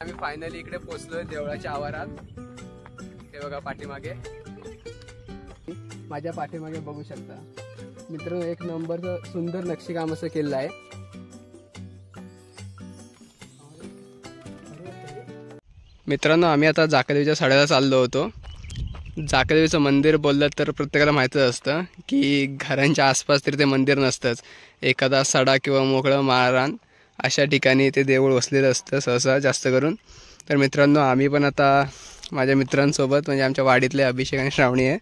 आम्ही फायनली इकडे पोहोचलोय देवळाच्या आवारात। हे बघा पाठीमागे, माझ्या पाठीमागे बघू शकता मित्रांनो, एक नंबरचं सुंदर नक्षीकाम असं केलेलं आहे। मित्रांनो आम्ही आता जाकादेवीच्या सड्याला चाललो होतो। जाकादेवीचं मंदिर बोललं तर प्रत्येकाला माहीतच असतं की घरांच्या आसपास तरी ते मंदिर नसतंच, एखादा सडा किंवा मोकळं माळरान अशा ठिकाणी ते देऊळ वसलेलं असतं सहसा जास्त करून। तर मित्रांनो आम्ही पण आता माझ्या मित्रांसोबत म्हणजे आमच्या वाडीतले अभिषेक आणि श्रावणी आहे।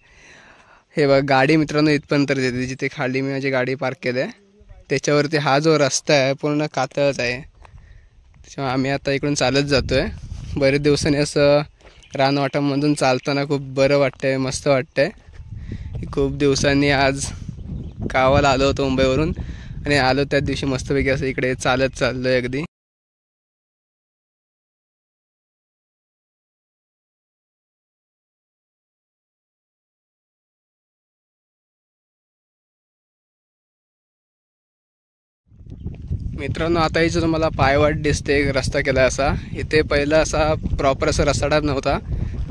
हे बघा गाडी मित्रांनो इथपर्यंत येते, जिथे खाली मी माझी गाडी पार्क केली आहे त्याच्यावरती हा जो रस्ता आहे पूर्ण कातळच आहे, त्याच्यामुळे आम्ही आता इकडून चालत जातो आहे। बरेच दिवसांनी असं रानवाटांमधून चालताना खूप बरं वाटतंय, मस्त वाटतंय। खूप दिवसांनी आज गावाला आलो होतो मुंबईवरून आणि आलो त्याच दिवशी मस्तपैकी असं इकडे चालत चाललो आहे अगदी। मित्रांनो आता इथं तुम्हाला पायवाट दिसते, एक रस्ता केला असा, इथे पहिला असा प्रॉपर असा रस्ता नव्हता,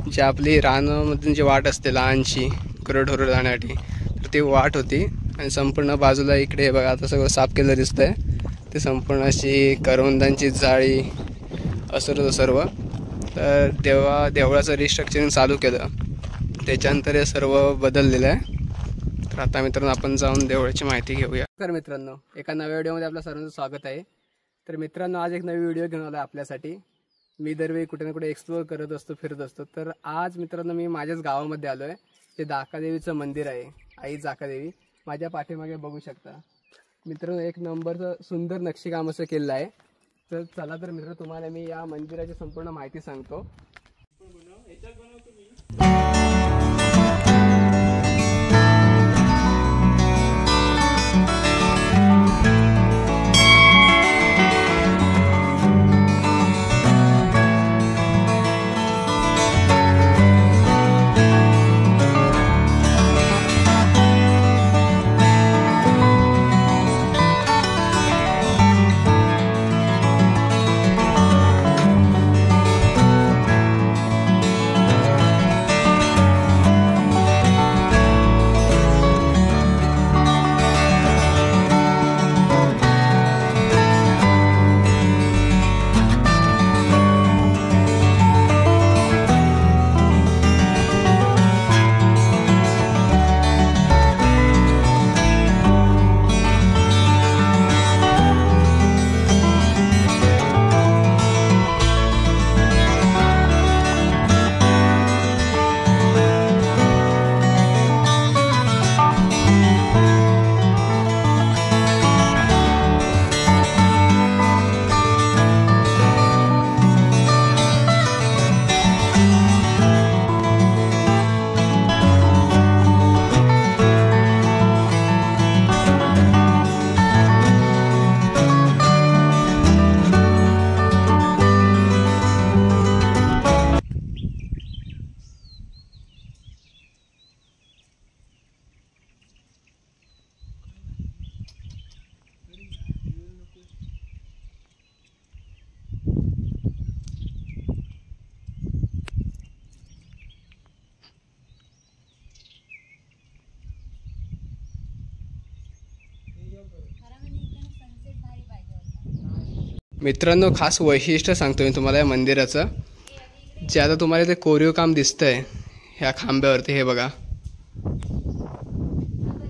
जी आपली रानामधून जी वाट असते लहानशी गुरंढोरं जाण्यासाठी, तर ती वाट होती आणि संपूर्ण बाजूला इकडे बघा आता सगळं साफ केलं दिसतंय, ते संपूर्ण अशी करवंदांची जाळी असं सर्व। तर देवळाचं रिस्ट्रक्चरिंग चालू केलं त्याच्यानंतर हे सर्व बदललेलं आहे। तर आता मित्रांनो आपण जाऊन देवळाची माहिती घेऊया। तर मित्रांनो एका नव्या व्हिडिओमध्ये आपल्या सर्वांचं स्वागत आहे। तर मित्रांनो आज एक नवी व्हिडिओ घेऊन आलो आपल्यासाठी। मी दरवेळी कुठे ना कुठे एक्सप्लोअर करत असतो, फिरत असतो, तर आज मित्रांनो मी माझ्याच गावामध्ये आलो आहे, ते जाकादेवीचं मंदिर आहे, आई जाकादेवी। माझ्या पाठीमागे बघू शकता मित्रांनो, एक नंबरचं सुंदर नक्षीकाम असं केलेलं आहे। तर चला तर मित्र तुम्हाला मी या मंदिराची संपूर्ण माहिती सांगतो। मित्रांनो खास वैशिष्ट्य सांगतो मी तुम्हाला या मंदिराचं, जे आता तुम्हाला ते कोरीव काम दिसतंय ह्या खांब्यावरती, हे बघा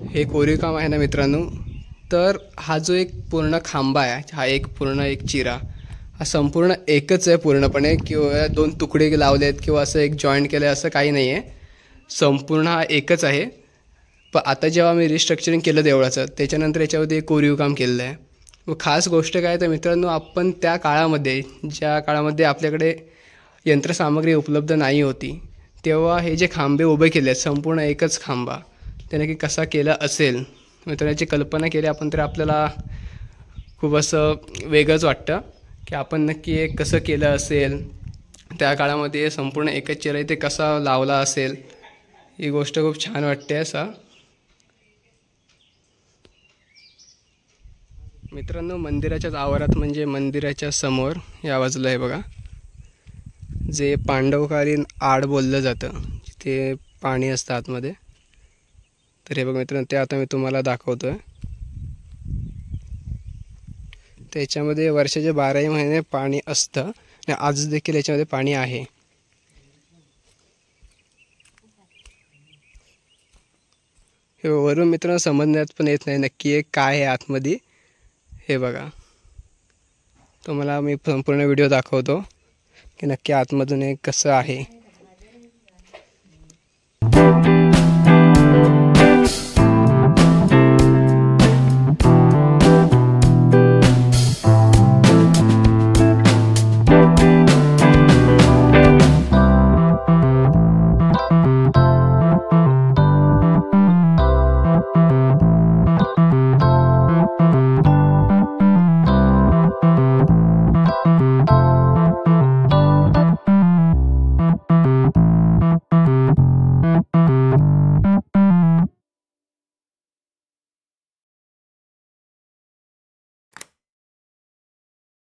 हे कोरीव काम आहे ना मित्रांनो। तर हा जो एक पूर्ण खांबा आहे, हा एक पूर्ण एक चिरा, हा संपूर्ण एकच आहे पूर्णपणे, किंवा दोन तुकडे लावलेत किंवा असं एक जॉईंट केलं असं काही नाही आहे, संपूर्ण हा एकच आहे। पण आता जेव्हा मी रिस्ट्रक्चरिंग केलं देवळाचं त्याच्यानंतर याच्यावरती एक कोरीव काम केलेलं आहे। व खास गोष्ट काय तर मित्रांनो, आपण त्या काळामध्ये ज्या काळामध्ये आपल्याकडे यंत्रसामग्री उपलब्ध नाही होती, तेव्हा हे जे खांबे उभे केले आहेत संपूर्ण एकच खांबा, त्याने की कसा केला असेल मित्रांनो, याची कल्पना केली आपण तर आपल्याला खूप असं वेगळंच वाटतं की आपण नक्की हे कसं केलं असेल, त्या काळामध्ये संपूर्ण एकच चेहरा इथे कसा लावला असेल, ही गोष्ट खूप छान वाटते। असा मित्रांनो मंदिराच्याच आवारात म्हणजे मंदिराच्या समोर या बाजूला आहे बघा, जे पांडवकालीन आड बोललं जातं, जिथे पाणी असतं आतमध्ये. तर हे बघा मित्रांनो, ते आता मी तुम्हाला दाखवतो आहे. त्याच्यामध्ये वर्षाचे 12ही महिने पाणी असतं आणि आज देखील याच्यामध्ये पाणी आहे. हे वरून मित्रांनो समजण्यात पण येत नाही नक्की हे काय आहे आतमध्ये. हे बघा, तुम्हाला मी संपूर्ण व्हिडिओ दाखवतो की नक्की आतमधून हे कसं आहे.